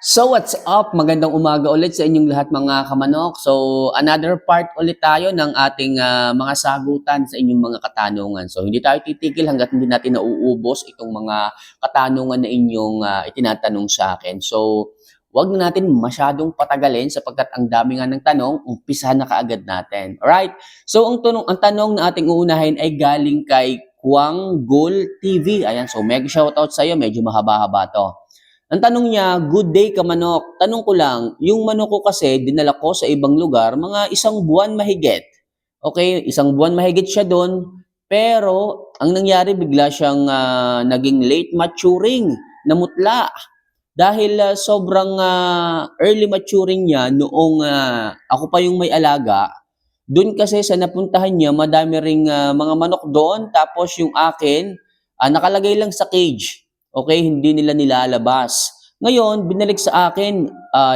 So what's up? Magandang umaga ulit sa inyong lahat mga kamanok. So another part ulit tayo ng ating mga sagutan sa inyong mga katanungan. So hindi tayo titigil hangga't hindi natin nauubos itong mga katanungan na inyong itinatanong sa akin. So wag na natin masyadong patagalin sapagkat ang dami nga ng tanong, umpisahan na kaagad natin. Alright? So ang tanong na ating uunahin ay galing kay Kwang Gul TV. Ayan, so mega shoutout sa iyo, medyo mahaba-haba to. Ang tanong niya, good day ka manok. Tanong ko lang, yung manok ko kasi dinala ko sa ibang lugar, mga isang buwan mahigit. Okay, isang buwan mahigit siya doon. Pero ang nangyari bigla siyang naging late maturing, namutla. Dahil sobrang early maturing niya noong ako pa yung may alaga. Doon kasi sa napuntahan niya, madami ring mga manok doon. Tapos yung akin, nakalagay lang sa cage. Okay, hindi nila nilalabas. Ngayon, binalik sa akin,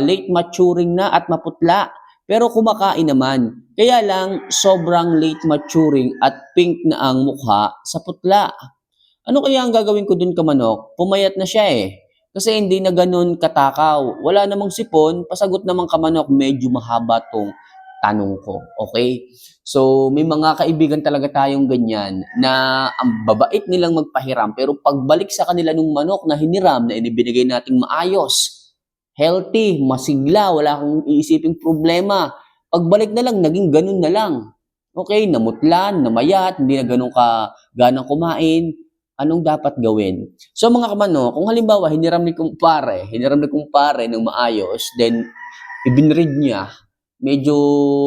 late maturing na at maputla. Pero kumakain naman. Kaya lang, sobrang late maturing at pink na ang mukha sa putla. Ano kaya ang gagawin ko dun kamanok? Pumayat na siya eh. Kasi hindi na ganun katakaw. Wala namang sipon, pasagot naman kamanok, medyo mahaba tong tanong ko. Okay? So, may mga kaibigan talaga tayong ganyan na ang babait nilang magpahiram pero pagbalik sa kanila nung manok na hiniram na inibinigay nating maayos, healthy, masigla, wala kang iisiping problema. Pagbalik na lang, naging ganun na lang. Okay, namutlan, namayat, hindi na ganun ka ganang kumain. Anong dapat gawin? So mga kamano, kung halimbawa hiniram ni kumpare ng maayos, then ibinread niya, medyo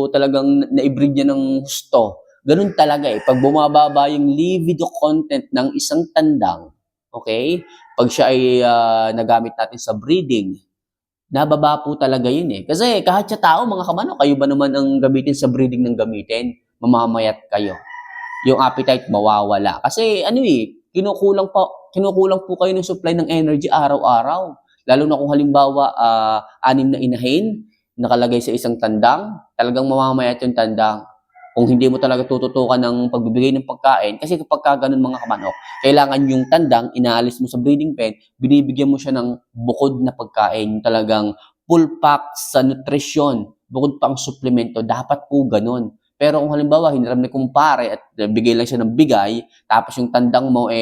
talagang naibreed niya ng husto. Ganun talaga eh. Pag bumababa yung libido content ng isang tandang, okay? Pag siya ay nagamit natin sa breeding, nababa po talaga yun eh. Kasi kahit sa tao, mga kamano, kayo ba naman ang gamitin sa breeding ng gamitin? Mamamayat kayo. Yung appetite mawawala. Kasi ano eh, kinukulang po kayo ng supply ng energy araw-araw. Lalo na kung halimbawa, 6 na inahin, nakalagay sa isang tandang, talagang mamamayat yung tandang. Kung hindi mo talaga tututukan ng pagbibigay ng pagkain, kasi kapag ganun mga kamanok, kailangan yung tandang, inaalis mo sa breeding pen, binibigyan mo siya ng bukod na pagkain, talagang full pack sa nutrisyon, bukod pang suplemento, dapat po ganun. Pero kung halimbawa, hiniram ni kumpare at bigay lang siya ng bigay, tapos yung tandang mo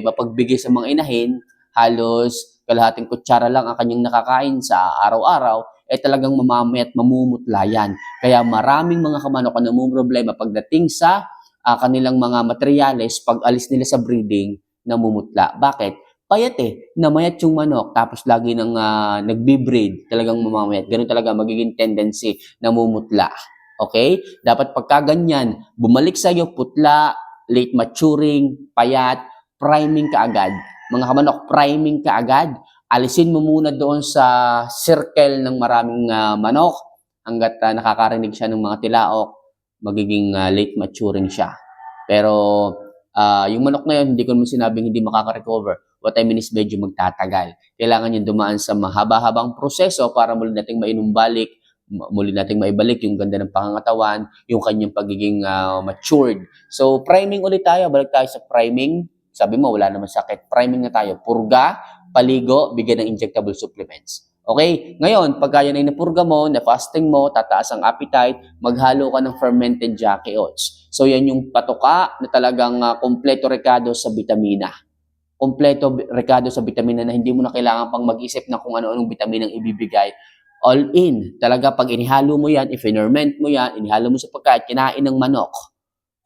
mapagbigay sa mga inahin, halos kalahating kutsara lang ang kanyang nakakain sa araw-araw, talagang mamamay at mamumutla yan. Kaya maraming mga kamanok ang namumroblema pagdating sa kanilang mga materyales, pag alis nila sa breeding, namumutla. Bakit? Payat eh, namayat yung manok, tapos lagi nang nagbi-breed, talagang mamamayat. Ganun talaga magiging tendency, namumutla. Okay? Dapat pagka ganyan, bumalik sa iyo, putla, late maturing, payat, priming ka agad. Mga kamanok, priming ka agad. Alisin mo muna doon sa circle ng maraming manok hanggat nakakarinig siya ng mga tilaok, magiging late maturing siya. Pero yung manok na yun, hindi ko naman sinabing hindi makaka-recover. What I mean is medyo magtatagal. Kailangan yung dumaan sa mahaba-habang proseso para muli nating mainumbalik, muli nating maibalik yung ganda ng pangangatawan, yung kanyang pagiging matured. So, priming ulit tayo. Balik tayo sa priming. Sabi mo, wala naman sakit. Priming na tayo. Purga, paligo, bigyan ng injectable supplements. Okay? Ngayon, pagka yan ay napurga mo, na-fasting mo, tataas ang appetite, maghalo ka ng fermented Jackie oats. So, yan yung patuka na talagang kompleto rekado sa vitamina. Kompleto rekado sa vitamina na hindi mo na kailangan pang mag-isip na kung ano-anong vitamina ang ibibigay. All in. Talaga, pag inihalo mo yan, i-ferment mo yan, inihalo mo sa pagkain, kinain ng manok,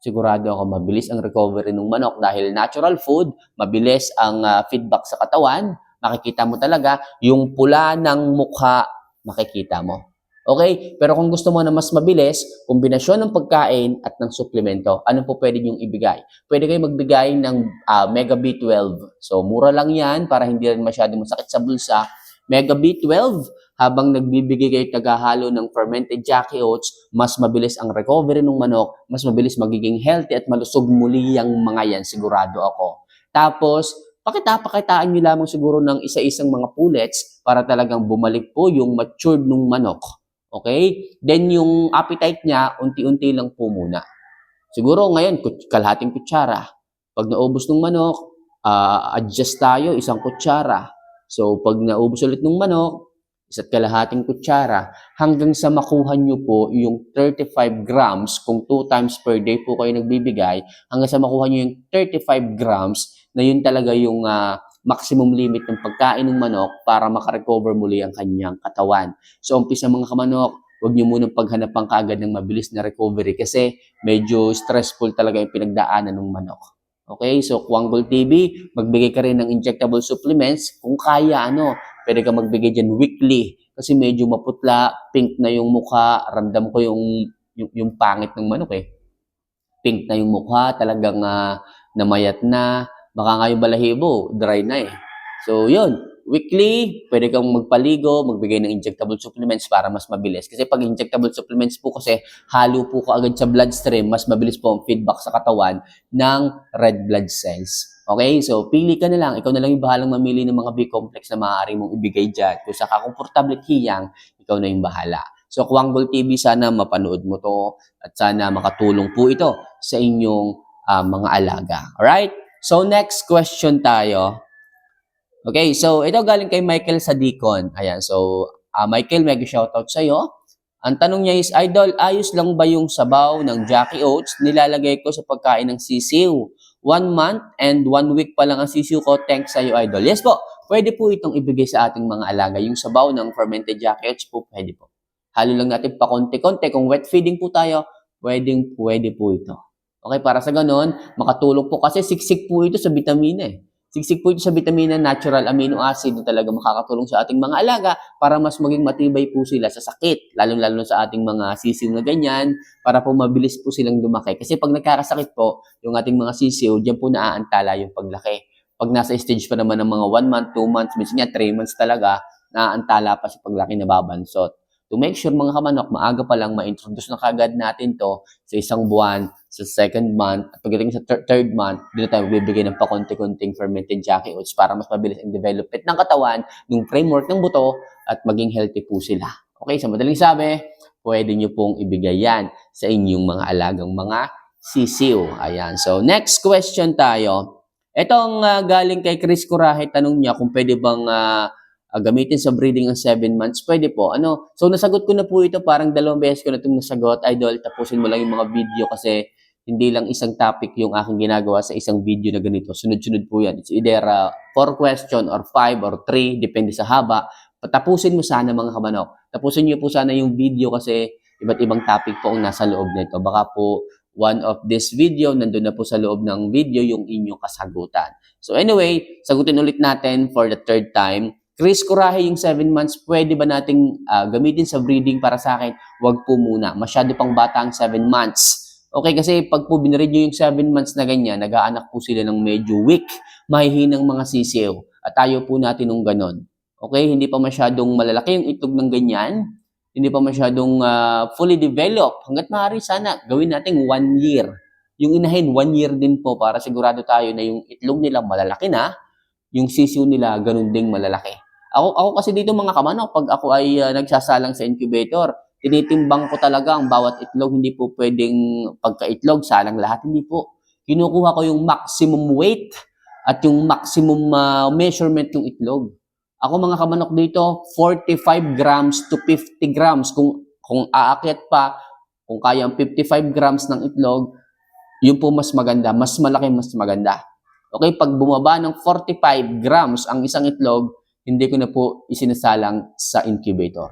sigurado ako mabilis ang recovery ng manok dahil natural food, mabilis ang feedback sa katawan, makikita mo talaga yung pula ng mukha, makikita mo. Okay? Pero kung gusto mo na mas mabilis, kombinasyon ng pagkain at ng suplemento, ano po pwede niyong ibigay? Pwede kayo magbigay ng Mega B12. So, mura lang yan para hindi rin masyadong masakit sa bulsa. Mega B12, habang nagbibigay kayo tagahalo ng fermented Jackie oats, mas mabilis ang recovery ng manok, mas mabilis magiging healthy at malusog muli ang mga yan, sigurado ako. Tapos, pakitaan nyo lamang siguro ng isa-isang mga pullets para talagang bumalik po yung matured ng manok. Okay? Then yung appetite niya, unti-unti lang po muna. Siguro ngayon, kalahating kutsara. Pag naubos ng manok, adjust tayo, isang kutsara. So, pag naubos ulit ng manok, isa't kalahating kutsara, hanggang sa makuha nyo po yung 35 grams, kung 2 times per day po kayo nagbibigay, hanggang sa makuha nyo yung 35 grams, na yun talaga yung maximum limit ng pagkain ng manok para makarecover muli ang kanyang katawan. So, umpisa mga kamanok, huwag nyo munang paghanapan kaagad ng mabilis na recovery kasi medyo stressful talaga yung pinagdaanan ng manok. Okay, so Quangle TV, magbigay ka rin ng injectable supplements. Kung kaya, pwede ka magbigay dyan weekly kasi medyo maputla, pink na yung mukha. Ramdam ko yung pangit ng manok eh. Pink na yung mukha, talagang namayat na. Baka nga yung balahibo, dry na eh. So, yun. Weekly, pwede kang magpaligo, magbigay ng injectable supplements para mas mabilis. Kasi pag injectable supplements po kasi, halo po kaagad sa bloodstream, mas mabilis po ang feedback sa katawan ng red blood cells. Okay? So, pili ka na lang. Ikaw na lang yung bahalang mamili ng mga B-complex na maaari mong ibigay dyan. Kung sa komportable at hiyang, ikaw na yung bahala. So, Quangle TV, sana mapanood mo to at sana makatulong po ito sa inyong mga alaga. Alright? So, next question tayo. Okay, so ito galing kay Michael Sadicon. Ayan, so Michael, mega shoutout sa'yo. Ang tanong niya is, Idol, ayos lang ba yung sabaw ng Jackie Oats? Nilalagay ko sa pagkain ng sisiw. 1 month and 1 week pa lang ang sisiw ko. Thanks sa'yo, Idol. Yes po, pwede po itong ibigay sa ating mga alaga. Yung sabaw ng fermented Jackie Oats po, pwede po. Halo lang natin pa konti-konti. Kung wet feeding po tayo, pwede po ito. Okay, para sa ganon, makatulong po kasi siksik po ito sa vitamina eh. Siksik po ito sa vitamina, natural amino acid na talaga makakatulong sa ating mga alaga para mas maging matibay po sila sa sakit, lalo-lalo sa ating mga sisiw na ganyan, para po mabilis po silang lumaki. Kasi pag nagkakasakit po, yung ating mga sisiw, diyan po naaantala yung paglaki. Pag nasa stage pa naman ng mga 1 month, 2 months, minsan nga 3 months talaga, naaantala pa sa paglaki na babansot. To make sure mga kamanok, maaga pa lang ma-introduce na kagad natin to sa isang buwan, sa second month, at pagdating sa third month, dito tayo bibigay ng pakonti-konting fermented Jackie Oats para mas mabilis ang development ng katawan, ng framework ng buto, at maging healthy po sila. Okay, sa madaling sabi, pwede nyo pong ibigay yan sa inyong mga alagang mga sisiw. Ayan, so next question tayo. Itong galing kay Chris Coraje, tanong niya kung pwede bang gamitin sa breeding ang 7 months, pwede po. So nasagot ko na po ito, parang 2 beses ko na itong nasagot. Idol, tapusin mo lang yung mga video kasi hindi lang isang topic yung aking ginagawa sa isang video na ganito. Sunod-sunod po yan. It's either 4 question or 5 or 3, depende sa haba. Patapusin mo sana mga kamanok. Tapusin niyo po sana yung video kasi iba't ibang topic po ang nasa loob nito. Baka po one of this video, nandun na po sa loob ng video yung inyong kasagutan. So anyway, sagutin ulit natin for the 3rd time. Chris Coraje, yung 7 months, pwede ba nating gamitin sa breeding? Para sa akin? Wag po muna. Masyado pang bata ang 7 months. Okay, kasi pag po binreed nyo yung 7 months na ganyan, nag-aanak po sila ng medyo weak, mahihinang mga sisiw. At ayaw po natin ng ganon. Okay, hindi pa masyadong malalaki yung itlog ng ganyan. Hindi pa masyadong fully developed. Hanggat maaari sana, gawin natin 1 year. Yung inahin, 1 year din po para sigurado tayo na yung itlog nila malalaki na, yung sisiw nila ganun ding malalaki. Ako kasi dito mga kamanok, pag ako ay nagsasalang sa incubator, tinitimbang ko talaga ang bawat itlog. Hindi po pwedeng pagka-itlog, salang lahat. Hindi po. Kinukuha ko yung maximum weight at yung maximum measurement yung itlog. Ako mga kamanok dito, 45 grams to 50 grams. Kung aakyat pa, kung kaya ang 55 grams ng itlog, yun po mas maganda. Mas malaki, mas maganda. Okay, pag bumaba ng 45 grams ang isang itlog, hindi ko na po isinasalang sa incubator.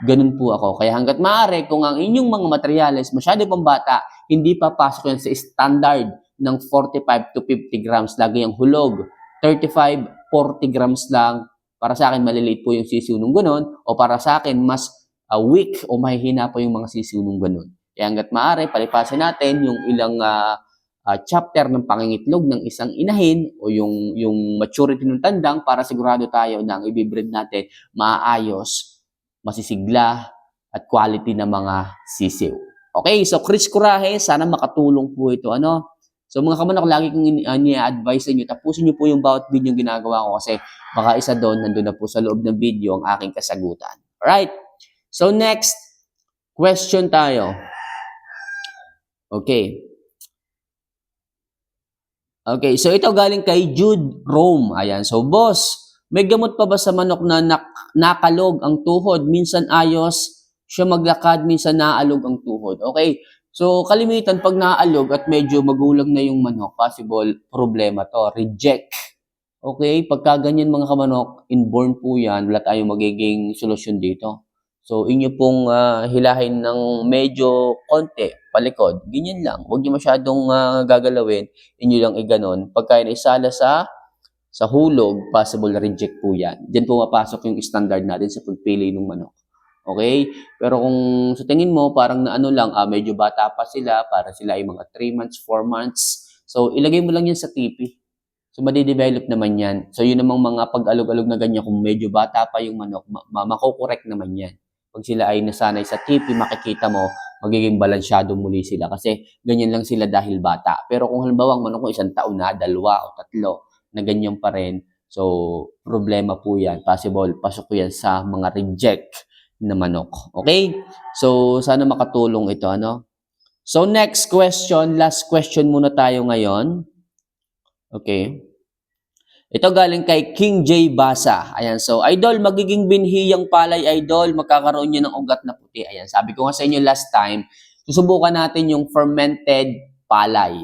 Ganun po ako. Kaya hanggat maaari, kung ang inyong mga materyales masyado pang bata, hindi pa pasok yan sa standard ng 45 to 50 grams. Lagi yung hulog. 35, 40 grams lang. Para sa akin, maliliit po yung sisiw nung ganun. O para sa akin, mas weak o mahihina po yung mga sisiw nung ganun. Kaya hanggat maaari, palipasin natin yung ilang chapter ng pangingitlog ng isang inahin o yung maturity ng tandang para sigurado tayo na ang ibibreed natin maayos, masisigla, at quality na mga sisiw. Okay, so Chris Coraje, sana makatulong po ito. So mga kamanok, lagi kong i-advise sa inyo, tapusin nyo po yung bawat video yung ginagawa ko kasi baka isa doon, nandun na po sa loob ng video ang aking kasagutan. Alright, so next question tayo. Okay, so ito galing kay Jude Rome. Ayan, so boss, May gamot pa ba sa manok na nakalog ang tuhod? Minsan ayos siya maglakad, minsan naalog ang tuhod. Okay? So, kalimitan pag naalog at medyo magulang na yung manok, possible problema to, reject. Okay? Pagka ganyan mga kamanok, inborn po yan, wala tayong magiging solusyon dito. So, inyo pong hilahin ng medyo konti, palikod. Ganyan lang. Huwag nyo masyadong gagalawin. Inyo lang iganon. Pagka naisala sa hulog, possible reject po yan. Diyan pumapasok yung standard natin sa pagpili ng manok. Okay? Pero kung sa tingin mo, parang na ano lang, medyo bata pa sila, para sila ay mga 3 months, 4 months. So, ilagay mo lang yan sa TV. So, madidevelop naman yan. So, yun namang mga pag-alog-alog na ganyan, kung medyo bata pa yung manok, makokorek naman yan. Pag sila ay nasanay sa TV, makikita mo, magiging balansyado muli sila. Kasi ganyan lang sila dahil bata. Pero kung halimbawa, ang manok mo 1 taon na, 2 o 3, na ganyan pa rin, so, problema po yan. Possible, pasok po yan sa mga reject na manok. Okay? So, sana makatulong ito, ano? So, next question, last question muna tayo ngayon. Okay. Ito galing kay King J. Basa. Ayan, so, Idol, magiging binhi yung palay, Idol, magkakaroon yun ng ugat na puti. Ayan, sabi ko nga sa inyo last time, susubukan natin yung fermented palay.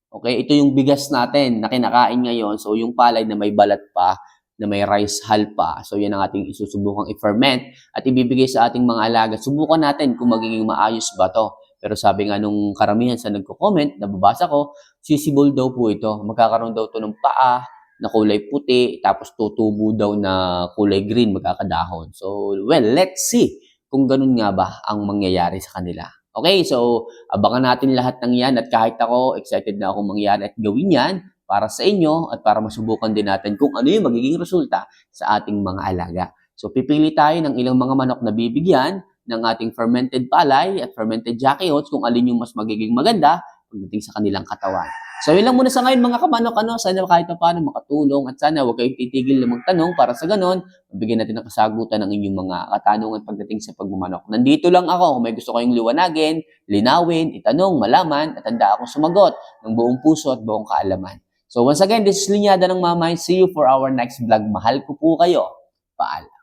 Okay, ito yung bigas natin na kinakain ngayon. So, yung palay na may balat pa, na may rice hull pa. So, yan ang ating isusubukang i-ferment at ibibigay sa ating mga alaga. Subukan natin kung magiging maayos ba to. Pero sabi nga nung karamihan sa nagko-comment, nababasa ko, sisibol daw po ito. Magkakaroon daw to ng paa na kulay puti, tapos tutubo daw na kulay green, magkakadahon. So, well, let's see kung ganun nga ba ang mangyayari sa kanila. Okay, so abangan natin lahat ng yan at kahit ako, excited na akong mangyari at gawin yan para sa inyo at para masubukan din natin kung ano yung magiging resulta sa ating mga alaga. So pipili tayo ng ilang mga manok na bibigyan ng ating fermented palay at fermented Jackie Oats kung alin yung mas magiging maganda pagdating sa kanilang katawan. So yun lang muna sa ngayon mga kamanok, sana kahit pa paano makatulong at sana huwag kayong titigil na magtanong para sa ganon, mabigyan natin ng kasagutan ng inyong mga katanungan pagdating sa pagmamanok. Nandito lang ako kung may gusto kayong liwanagin, linawin, itanong, malaman, at handa akong sumagot ng buong puso at buong kaalaman. So once again, this is Linyada ng Mamay. See you for our next vlog. Mahal ko po kayo. Paalam.